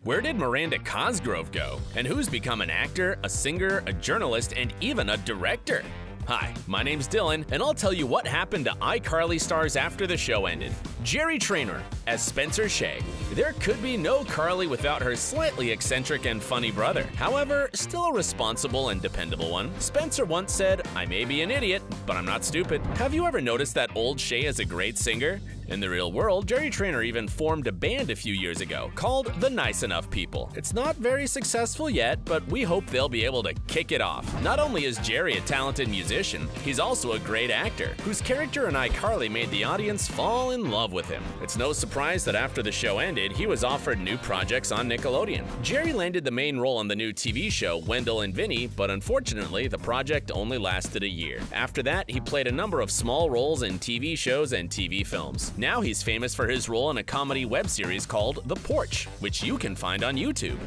Where did Miranda Cosgrove go? And who's become an actor, a singer, a journalist, and even a director? Hi, my name's Dylan, and I'll tell you what happened to iCarly stars after the show ended. Jerry Trainor as Spencer Shea. There could be no Carly without her slightly eccentric and funny brother. However, still a responsible and dependable one. Spencer once said, "I may be an idiot, but I'm not stupid." Have you ever noticed that old Shea is a great singer? In the real world, Jerry Trainor even formed a band a few years ago called the Nice Enough People. It's not very successful yet, but we hope they'll be able to kick it off. Not only is Jerry a talented musician, he's also a great actor, whose character in iCarly made the audience fall in love with him. It's no surprise that after the show ended, he was offered new projects on Nickelodeon. Jerry landed the main role on the new TV show Wendell and Vinny, but unfortunately, the project only lasted a year. After that, he played a number of small roles in TV shows and TV films. Now he's famous for his role in a comedy web series called The Porch, which you can find on YouTube.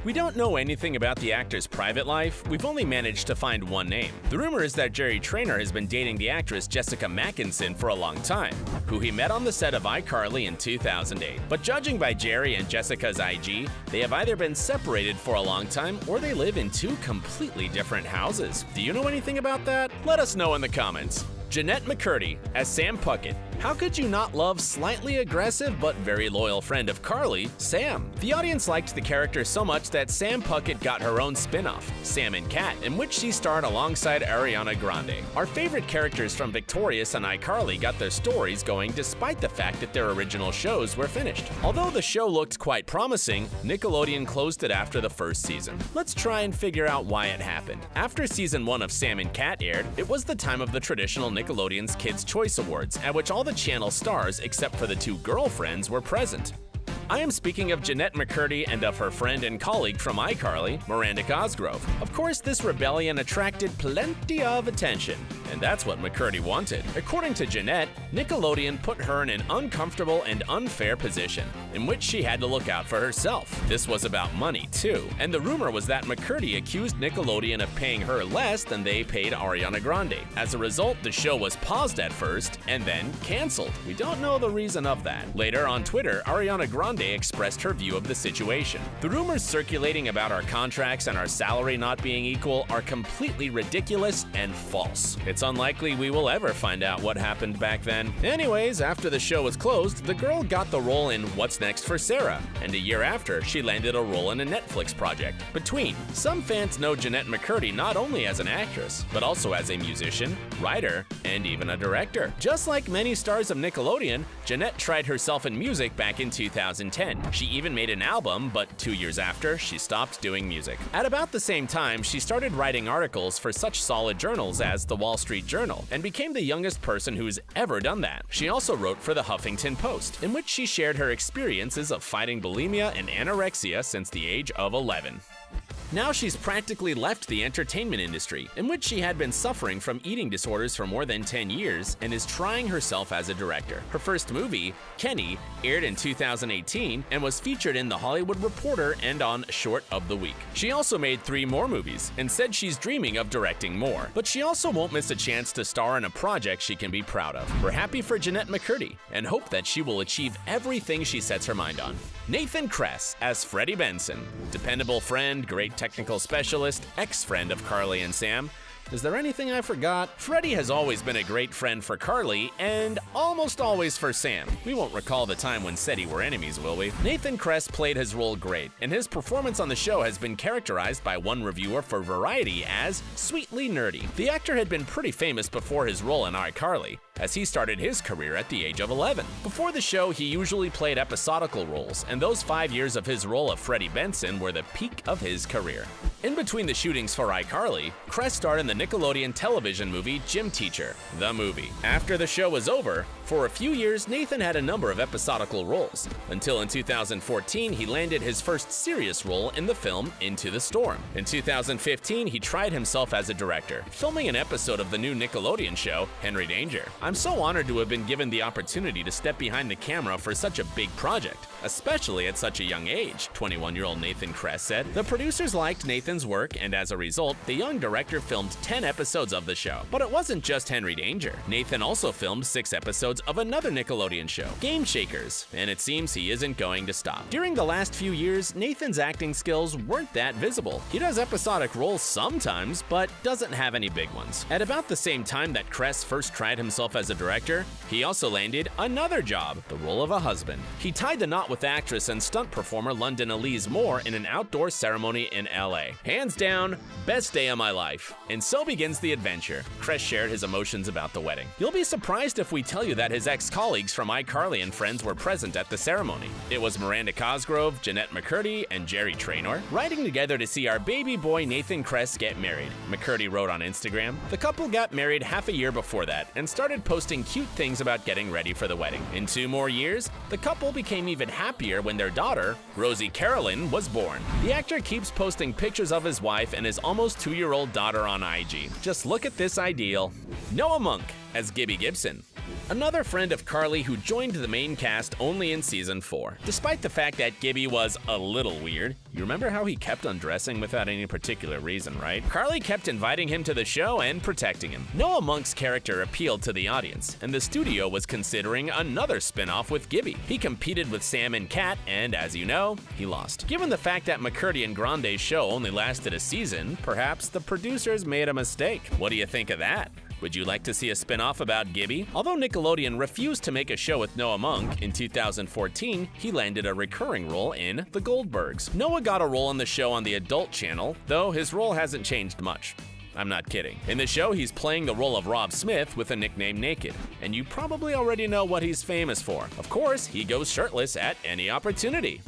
We don't know anything about the actor's private life. We've only managed to find one name. The rumor is that Jerry Trainor has been dating the actress Jessica Mackinson for a long time, who he met on the set of iCarly in 2008. But judging by Jerry and Jessica's IG, they have either been separated for a long time or they live in two completely different houses. Do you know anything about that? Let us know in the comments. Jeanette McCurdy as Sam Puckett. How could you not love slightly aggressive but very loyal friend of Carly, Sam? The audience liked the character so much that Sam Puckett got her own spin-off, Sam and Cat, in which she starred alongside Ariana Grande. Our favorite characters from Victorious and iCarly got their stories going despite the fact that their original shows were finished. Although the show looked quite promising, Nickelodeon closed it after the first season. Let's try and figure out why it happened. After season 1 of Sam and Cat aired, it was the time of the traditional Nickelodeon's Kids' Choice Awards, at which all the channel stars, except for the two girlfriends, were present. I am speaking of Jeanette McCurdy and of her friend and colleague from iCarly, Miranda Cosgrove. Of course, this rebellion attracted plenty of attention, and that's what McCurdy wanted. According to Jeanette, Nickelodeon put her in an uncomfortable and unfair position, in which she had to look out for herself. This was about money, too, and the rumor was that McCurdy accused Nickelodeon of paying her less than they paid Ariana Grande. As a result, the show was paused at first, and then canceled. We don't know the reason of that. Later, on Twitter, Ariana Grande expressed her view of the situation. The rumors circulating about our contracts and our salary not being equal are completely ridiculous and false. It's unlikely we will ever find out what happened back then. Anyways, after the show was closed, the girl got the role in What's Next for Sarah, and a year after, she landed a role in a Netflix project, Between. Some fans know Jeanette McCurdy not only as an actress, but also as a musician, writer, and even a director. Just like many stars of Nickelodeon, Jeanette tried herself in music back in 2010. She even made an album, but 2 years after, she stopped doing music. At about the same time, she started writing articles for such solid journals as the Wall Street Journal, and became the youngest person who's ever done that. She also wrote for the Huffington Post, in which she shared her experiences of fighting bulimia and anorexia since the age of 11. Now she's practically left the entertainment industry, in which she had been suffering from eating disorders for more than 10 years, and is trying herself as a director. Her first movie, Kenny, aired in 2018 and was featured in The Hollywood Reporter and on Short of the Week. She also made 3 more movies and said she's dreaming of directing more, but she also won't miss a chance to star in a project she can be proud of. We're happy for Jeanette McCurdy and hope that she will achieve everything she sets her mind on. Nathan Kress as Freddie Benson. Dependable friend, great technical specialist, ex-friend of Carly and Sam. Is there anything I forgot? Freddie has always been a great friend for Carly and almost always for Sam. We won't recall the time when SETI were enemies, will we? Nathan Kress played his role great, and his performance on the show has been characterized by one reviewer for Variety as sweetly nerdy. The actor had been pretty famous before his role in iCarly, as he started his career at the age of 11. Before the show, he usually played episodical roles, and those 5 years of his role of Freddie Benson were the peak of his career. In between the shootings for iCarly, Kress starred in the Nickelodeon television movie Gym Teacher, the movie. After the show was over, for a few years, Nathan had a number of episodical roles, until in 2014 he landed his first serious role in the film Into the Storm. In 2015, he tried himself as a director, filming an episode of the new Nickelodeon show, Henry Danger. "I'm so honored to have been given the opportunity to step behind the camera for such a big project, especially at such a young age," 21-year-old Nathan Kress said. The producers liked Nathan's work, and as a result, the young director filmed 10 episodes of the show. But it wasn't just Henry Danger. Nathan also filmed 6 episodes of another Nickelodeon show, Game Shakers, and it seems he isn't going to stop. During the last few years, Nathan's acting skills weren't that visible. He does episodic roles sometimes, but doesn't have any big ones. At about the same time that Kress first tried himself as a director, he also landed another job, the role of a husband. He tied the knot with actress and stunt performer London Elise Moore in an outdoor ceremony in LA. "Hands down, best day of my life." And so begins the adventure. Kress shared his emotions about the wedding. "You'll be surprised if we tell you that his ex-colleagues from Icarly and Friends were present at the ceremony. It was Miranda Cosgrove, Jeanette McCurdy, and Jerry Traynor, riding together to see our baby boy Nathan Kress get married," McCurdy wrote on Instagram. The couple got married half a year before that and started posting cute things about getting ready for the wedding. In 2 more years, the couple became even happier when their daughter, Rosie Carolyn, was born. The actor keeps posting pictures of his wife and his almost 2-year-old daughter on IG. Just look at this ideal. Noah Monk as Gibby Gibson, another friend of Carly who joined the main cast only in season 4. Despite the fact that Gibby was a little weird, you remember how he kept undressing without any particular reason, right? Carly kept inviting him to the show and protecting him. Noah Monk's character appealed to the audience, and the studio was considering another spin-off with Gibby. He competed with Sam and Kat, and as you know, he lost. Given the fact that McCurdy and Grande's show only lasted a season, perhaps the producers made a mistake. What do you think of that? Would you like to see a spin-off about Gibby? Although Nickelodeon refused to make a show with Noah Monk, in 2014, he landed a recurring role in The Goldbergs. Noah got a role on the show on the adult channel, though his role hasn't changed much. I'm not kidding. In the show, he's playing the role of Rob Smith with the nickname Naked, and you probably already know what he's famous for. Of course, he goes shirtless at any opportunity.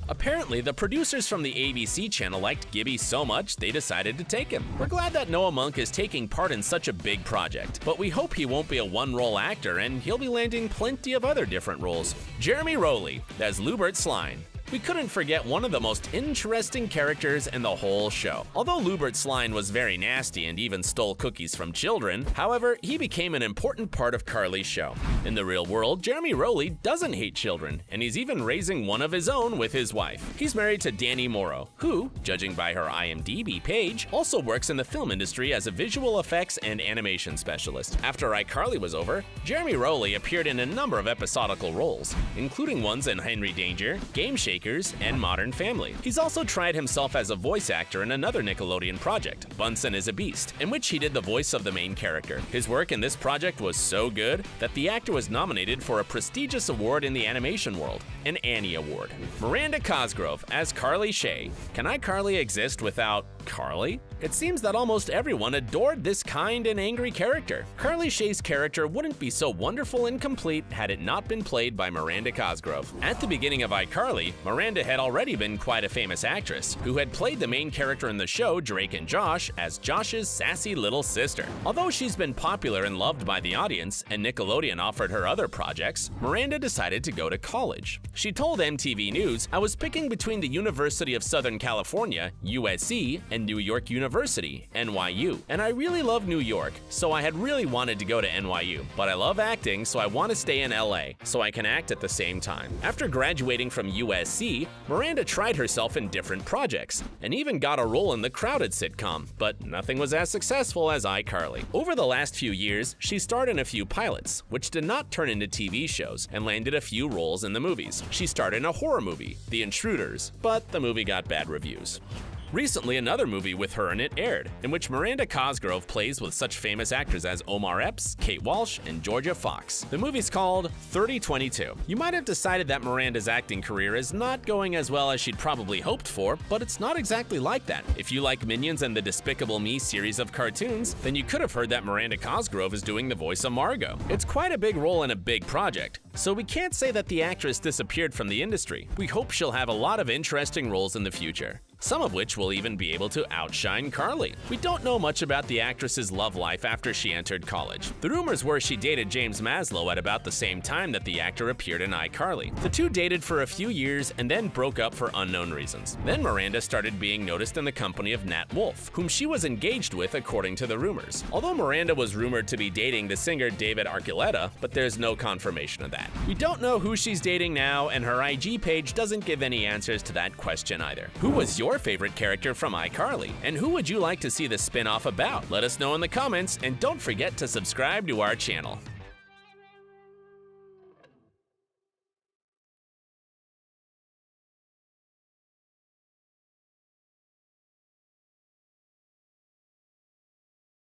Apparently, the producers from the ABC channel liked Gibby so much they decided to take him. We're glad that Noah Monk is taking part in such a big project, but we hope he won't be a one-role actor and he'll be landing plenty of other different roles. Jeremy Rowley as Lubert Sline. We couldn't forget one of the most interesting characters in the whole show. Although Lubert Sline was very nasty and even stole cookies from children, however, he became an important part of Carly's show. In the real world, Jeremy Rowley doesn't hate children, and he's even raising one of his own with his wife. He's married to Dani Morrow, who, judging by her IMDb page, also works in the film industry as a visual effects and animation specialist. After iCarly was over, Jeremy Rowley appeared in a number of episodical roles, including ones in Henry Danger, Game Shakers, and Modern Family. He's also tried himself as a voice actor in another Nickelodeon project, Bunsen is a Beast, in which he did the voice of the main character. His work in this project was so good that the actor was nominated for a prestigious award in the animation world, an Annie Award. Miranda Cosgrove as Carly Shay. Can iCarly exist without Carly? It seems that almost everyone adored this kind and angry character. Carly Shay's character wouldn't be so wonderful and complete had it not been played by Miranda Cosgrove. At the beginning of iCarly, Miranda had already been quite a famous actress, who had played the main character in the show Drake and Josh as Josh's sassy little sister. Although she's been popular and loved by the audience, and Nickelodeon offered her other projects, Miranda decided to go to college. She told MTV News, "I was picking between the University of Southern California, USC, and New York University, NYU. And I really love New York, so I had really wanted to go to NYU. But I love acting, so I want to stay in LA, so I can act at the same time." After graduating from USC, Miranda tried herself in different projects, and even got a role in the Crowded sitcom, but nothing was as successful as iCarly. Over the last few years, she starred in a few pilots, which did not turn into TV shows, and landed a few roles in the movies. She starred in a horror movie, The Intruders, but the movie got bad reviews. Recently, another movie with her in it aired, in which Miranda Cosgrove plays with such famous actors as Omar Epps, Kate Walsh, and Georgia Fox. The movie's called 3022. You might have decided that Miranda's acting career is not going as well as she'd probably hoped for, but it's not exactly like that. If you like Minions and the Despicable Me series of cartoons, then you could have heard that Miranda Cosgrove is doing the voice of Margot. It's quite a big role in a big project, so we can't say that the actress disappeared from the industry. We hope she'll have a lot of interesting roles in the future. some of which will even be able to outshine Carly. We don't know much about the actress's love life after she entered college. The rumors were she dated James Maslow at about the same time that the actor appeared in iCarly. The two dated for a few years and then broke up for unknown reasons. Then Miranda started being noticed in the company of Nat Wolff, whom she was engaged with according to the rumors. Although Miranda was rumored to be dating the singer David Archuleta, but there's no confirmation of that. We don't know who she's dating now, and her IG page doesn't give any answers to that question either. Who was your favorite character from iCarly, and who would you like to see the spin-off about? Let us know in the comments, and don't forget to subscribe to our channel.